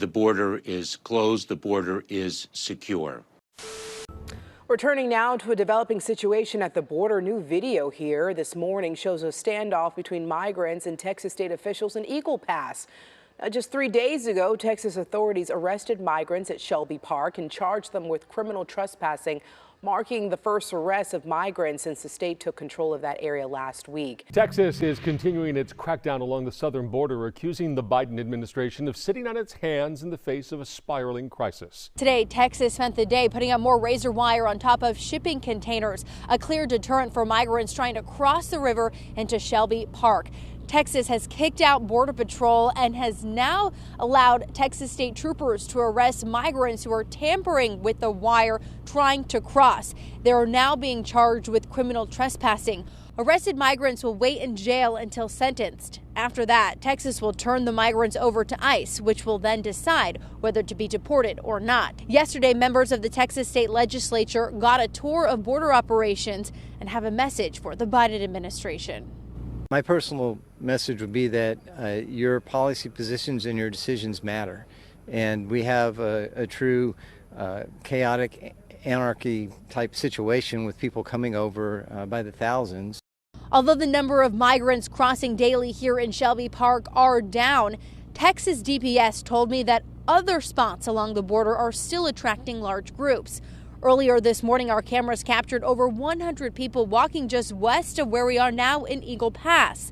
The border is closed. The border is secure. We're turning now to a developing situation at the border. New video here this morning shows a standoff between migrants and Texas state officials in Eagle Pass. Just 3 days ago, Texas authorities arrested migrants at Shelby Park and charged them with criminal trespassing, marking the first arrest of migrants since the state took control of that area last week. Texas is continuing its crackdown along the southern border, accusing the Biden administration of sitting on its hands in the face of a spiraling crisis. Today, Texas spent the day putting up more razor wire on top of shipping containers, a clear deterrent for migrants trying to cross the river into Shelby Park. Texas has kicked out Border Patrol and has now allowed Texas state troopers to arrest migrants who are tampering with the wire trying to cross. They are now being charged with criminal trespassing. Arrested migrants will wait in jail until sentenced. After that, Texas will turn the migrants over to ICE, which will then decide whether to be deported or not. Yesterday, members of the Texas state legislature got a tour of border operations and have a message for the Biden administration. My personal message would be that your policy positions and your decisions matter. And we have a true chaotic anarchy type situation with people coming over by the thousands. Although the number of migrants crossing daily here in Shelby Park are down, Texas DPS told me that other spots along the border are still attracting large groups. Earlier this morning, our cameras captured over 100 people walking just west of where we are now in Eagle Pass.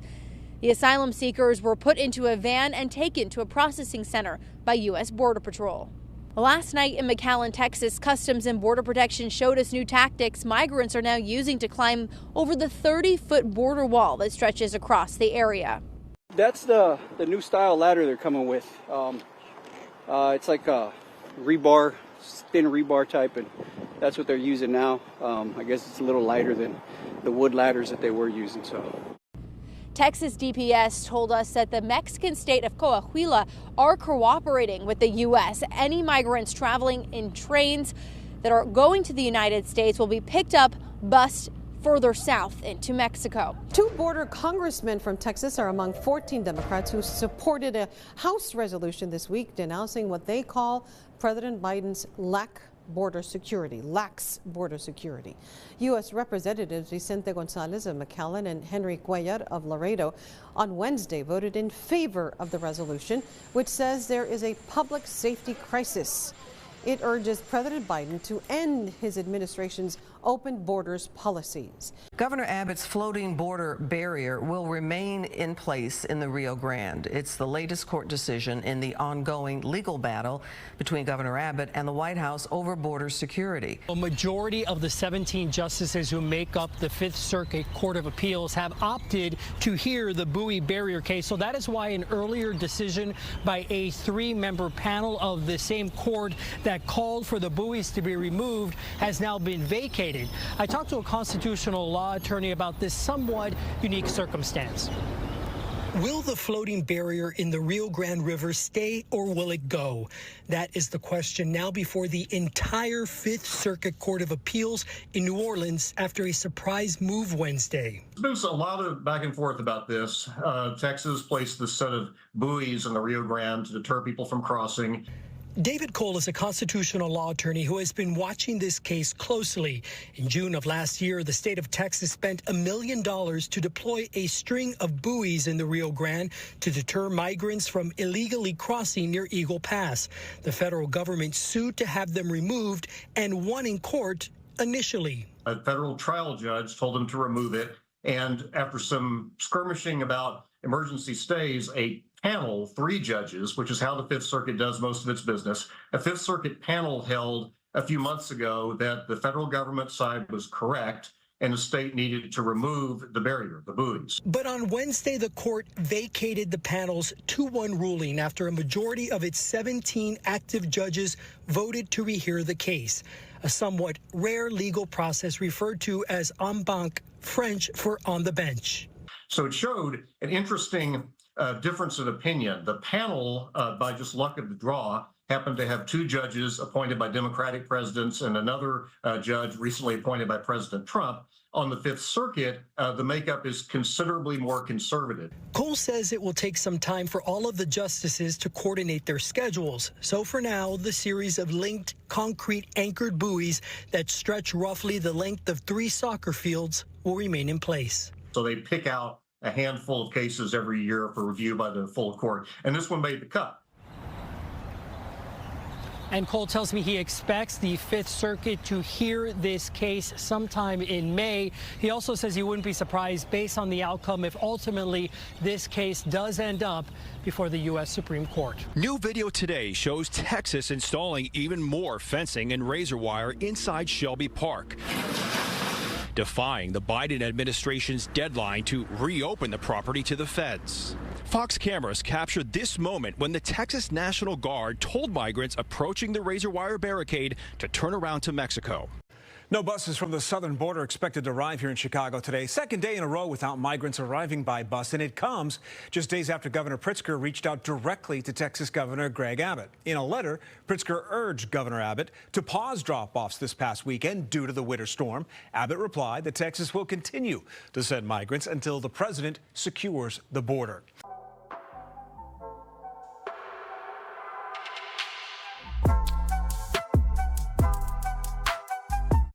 The asylum seekers were put into a van and taken to a processing center by U.S. Border Patrol. Last night in McAllen, Texas, Customs and Border Protection showed us new tactics migrants are now using to climb over the 30-foot border wall that stretches across the area. That's the new style ladder they're coming with. It's like a rebar, thin rebar type, and that's what they're using now. I guess it's a little lighter than the wood ladders that they were using. Texas DPS told us that the Mexican state of Coahuila are cooperating with the U.S. Any migrants traveling in trains that are going to the United States will be picked up, bused further south into Mexico. 2 border congressmen from Texas are among 14 Democrats who supported a House resolution this week denouncing what they call President Biden's lax border security. U.S. Representatives Vicente Gonzalez of McAllen and Henry Cuellar of Laredo on Wednesday voted in favor of the resolution, which says there is a public safety crisis. It urges President Biden to end his administration's open borders policies. Governor Abbott's floating border barrier will remain in place in the Rio Grande. It's the latest court decision in the ongoing legal battle between Governor Abbott and the White House over border security. A majority of the 17 justices who make up the Fifth Circuit Court of Appeals have opted to hear the buoy barrier case. So that is why an earlier decision by a 3-member panel of the same court that called for the buoys to be removed has now been vacated. I talked to a constitutional law attorney about this somewhat unique circumstance. Will the floating barrier in the Rio Grande River stay or will it go? That is the question now before the entire Fifth Circuit Court of Appeals in New Orleans after a surprise move Wednesday. There's a lot of back and forth about this. Texas placed this set of buoys in the Rio Grande to deter people from crossing. David Cole is a constitutional law attorney who has been watching this case closely. In June of last year, the state of Texas spent $1 million to deploy a string of buoys in the Rio Grande to deter migrants from illegally crossing near Eagle Pass. The federal government sued to have them removed and won in court initially. A federal trial judge told them to remove it, and after some skirmishing about emergency stays, a panel, 3 judges, which is how the Fifth Circuit does most of its business, a Fifth Circuit panel held a few months ago that the federal government side was correct and the state needed to remove the barrier, the buoys. But on Wednesday, the court vacated the panel's 2-1 ruling after a majority of its 17 active judges voted to rehear the case, a somewhat rare legal process referred to as en banc, French for on the bench. So it showed an interesting difference in opinion. The panel, by just luck of the draw, happened to have two judges appointed by Democratic presidents and another judge recently appointed by President Trump. On the Fifth Circuit, the makeup is considerably more conservative. Cole says it will take some time for all of the justices to coordinate their schedules. So for now, the series of linked concrete anchored buoys that stretch roughly the length of 3 soccer fields will remain in place. So they pick out a handful of cases every year for review by the full court, and this one made the cut. And Cole tells me he expects the Fifth Circuit to hear this case sometime in May. He also says he wouldn't be surprised based on the outcome if ultimately this case does end up before the U.S. Supreme Court. New video today shows Texas installing even more fencing and razor wire inside Shelby Park, defying the Biden administration's deadline to reopen the property to the feds. Fox cameras captured this moment when the Texas National Guard told migrants approaching the razor wire barricade to turn around to Mexico. No buses from the southern border expected to arrive here in Chicago today. Second day in a row without migrants arriving by bus, and it comes just days after Governor Pritzker reached out directly to Texas Governor Greg Abbott. In a letter, Pritzker urged Governor Abbott to pause drop-offs this past weekend due to the winter storm. Abbott replied that Texas will continue to send migrants until the president secures the border.